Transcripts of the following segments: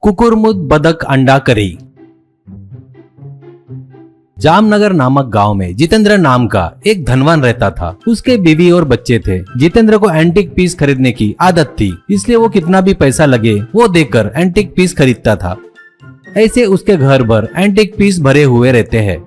कुकुरमुत बदक अंडा करी। जामनगर नामक गांव में जितेंद्र नाम का एक धनवान रहता था। उसके बीवी और बच्चे थे। जितेंद्र को एंटीक पीस खरीदने की आदत थी, इसलिए वो कितना भी पैसा लगे वो देकर एंटीक पीस खरीदता था। ऐसे उसके घर भर एंटीक पीस भरे हुए रहते हैं।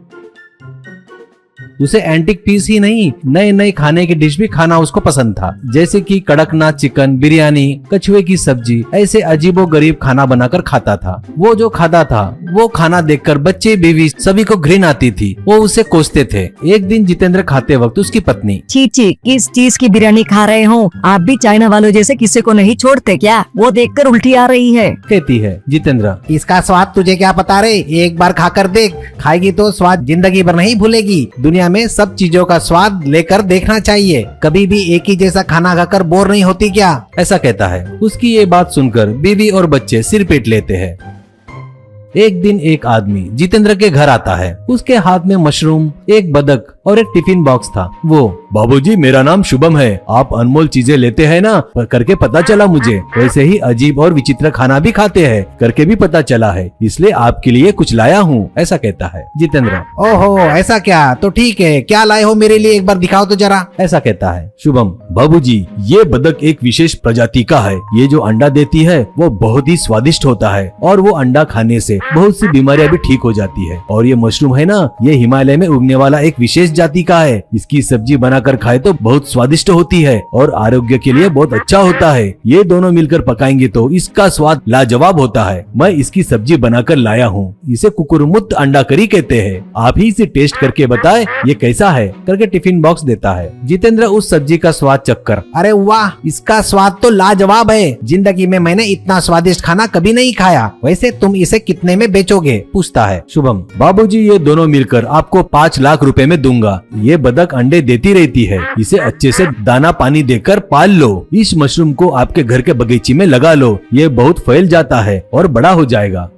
उसे एंटीक पीस ही नहीं, नए नए खाने की डिश भी खाना उसको पसंद था, जैसे कि कड़कनाथ चिकन, बिरयानी, कछुए की सब्जी। ऐसे अजीबो गरीब खाना बनाकर खाता था। वो जो खाता था वो खाना देखकर बच्चे, बीवी सभी को घृणा आती थी। वो उसे कोसते थे। एक दिन जितेंद्र खाते वक्त उसकी पत्नी, छी छी, किस चीज की बिरयानी खा रहे हो? आप भी चाइना वालों जैसे किसी को नहीं छोड़ते क्या? वो देखकर उल्टी आ रही है, कहती है। जितेंद्र, इसका स्वाद तुझे क्या पता रे, एक बार खाकर देख, खाएगी तो स्वाद जिंदगी भर नहीं भूलेगी। दुनिया में सब चीजों का स्वाद लेकर देखना चाहिए, कभी भी एक ही जैसा खाना खाकर बोर नहीं होती क्या? ऐसा कहता है। उसकी ये बात सुनकर बीवी और बच्चे सिर पीट लेते हैं। एक दिन एक आदमी जितेंद्र के घर आता है। उसके हाथ में मशरूम, एक बदक और एक टिफिन बॉक्स था। वो, बाबूजी मेरा नाम शुभम है, आप अनमोल चीजें लेते हैं ना, पर करके पता चला मुझे। वैसे ही अजीब और विचित्र खाना भी खाते हैं, करके भी पता चला है, इसलिए आपके लिए कुछ लाया हूँ, ऐसा कहता है जितेंद्र। ओहो ऐसा क्या, तो ठीक है, क्या लाए हो मेरे लिए, एक बार दिखाओ तो जरा। ऐसा कहता है शुभम। बाबूजी ये बदक एक विशेष प्रजाति का है, ये जो अंडा देती है वो बहुत ही स्वादिष्ट होता है और वो अंडा खाने से बहुत सी बीमारियां भी ठीक हो जाती है। और ये मशरूम है ना, ये हिमालय में उगने वाला एक विशेष जाति का है। इसकी सब्जी बनाकर खाए तो बहुत स्वादिष्ट होती है और आरोग्य के लिए बहुत अच्छा होता है। ये दोनों मिलकर पकाएंगे तो इसका स्वाद लाजवाब होता है। मैं इसकी सब्जी बनाकर लाया हूँ, इसे कुकुरमुत अंडा करी कहते हैं। आप ही इसे टेस्ट करके बताएं ये कैसा है, करके टिफिन बॉक्स देता है। जितेंद्र उस सब्जी का स्वाद चखकर, अरे वाह, इसका स्वाद तो लाजवाब है, जिंदगी में मैंने इतना स्वादिष्ट खाना कभी नहीं खाया। वैसे तुम इसे कितने में बेचोगे, पूछता है शुभम। बाबूजी ये दोनों मिलकर आपको 5 लाख रुपए में दूंगा। ये बदक अंडे देती रहती है, इसे अच्छे से दाना पानी देकर पाल लो। इस मशरूम को आपके घर के बगीचे में लगा लो, ये बहुत फैल जाता है और बड़ा हो जाएगा।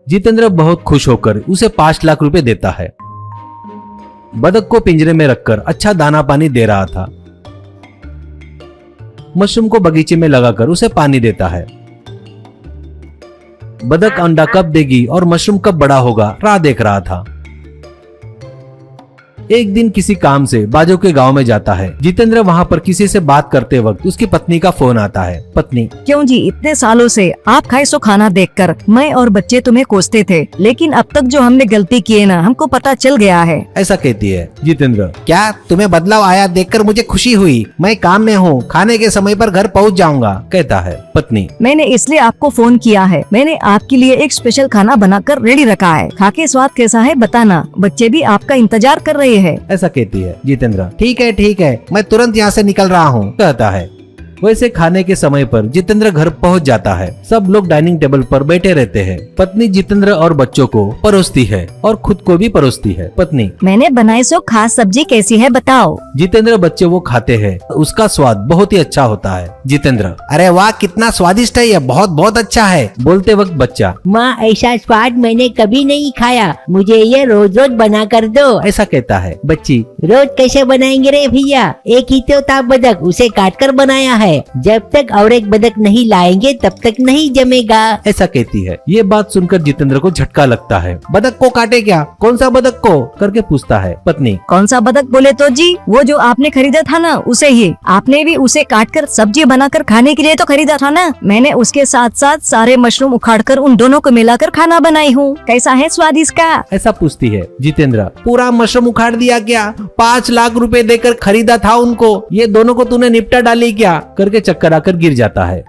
जितेंद्र बहुत खुश होकर उसे 5 लाख रुपए देता है। बदक को पिंजरे में रखकर अच्छा दाना पानी दे रहा था। मशरूम को बगीचे में लगाकर उसे पानी देता है। बदक अंडा कब देगी और मशरूम कब बड़ा होगा राह देख रहा था। एक दिन किसी काम से बाजू के गांव में जाता है। जितेंद्र वहां पर किसी से बात करते वक्त उसकी पत्नी का फोन आता है। पत्नी, क्यों जी, इतने सालों से आप खाए सो खाना देखकर मैं और बच्चे तुम्हें कोसते थे, लेकिन अब तक जो हमने गलती की है ना, हमको पता चल गया है, ऐसा कहती है। जितेंद्र, क्या तुम्हें बदलाव आया देखकर मुझे खुशी हुई। मैं काम में हूँ, खाने के समय पर घर पहुँच जाऊंगा, कहता है। पत्नी, मैंने इसलिए आपको फोन किया है, मैंने आपके लिए एक स्पेशल खाना बनाकर रेडी रखा है, खा के स्वाद कैसा है बताना, बच्चे भी आपका इंतजार कर रहे हैं, ऐसा कहती है। जितेंद्र, ठीक है, मैं तुरंत यहाँ से निकल रहा हूँ, कहता है। वैसे खाने के समय पर जितेंद्र घर पहुंच जाता है। सब लोग डाइनिंग टेबल पर बैठे रहते हैं। पत्नी जितेंद्र और बच्चों को परोसती है और खुद को भी परोसती है। पत्नी, मैंने बनाई सो खास सब्जी कैसी है बताओ। जितेंद्र, बच्चे वो खाते हैं, उसका स्वाद बहुत ही अच्छा होता है। जितेंद्र, अरे वाह, कितना स्वादिष्ट है ये, बहुत बहुत अच्छा है। बोलते वक्त बच्चा, माँ ऐसा स्वाद मैंने कभी नहीं खाया, मुझे ये रोज रोज बना कर दो, ऐसा कहता है। बच्ची, रोज कैसे बनाएंगे रे भैया, एक ही तो था बदक, उसे काट कर बनाया है, जब तक और एक बदक नहीं लाएंगे तब तक नहीं जमेगा, ऐसा कहती है। ये बात सुनकर जितेंद्र को झटका लगता है। बदक को काटे क्या, कौन सा बदक को, करके पूछता है। पत्नी, कौन सा बदक बोले तो जी, वो जो आपने खरीदा था ना, उसे ही। आपने भी उसे काटकर सब्जी बनाकर खाने के लिए तो खरीदा था ना, मैंने उसके साथ साथ सारे मशरूम उखाड़कर उन दोनों को मिलाकर खाना बनाई हूँ, कैसा है स्वाद इसका, ऐसा पूछती है। जितेंद्र, पूरा मशरूम उखाड़ दिया क्या, 5 लाख रुपए देकर खरीदा था उनको, ये दोनों को तूने निपटा डाली क्या, करके चक्कर आकर गिर जाता है।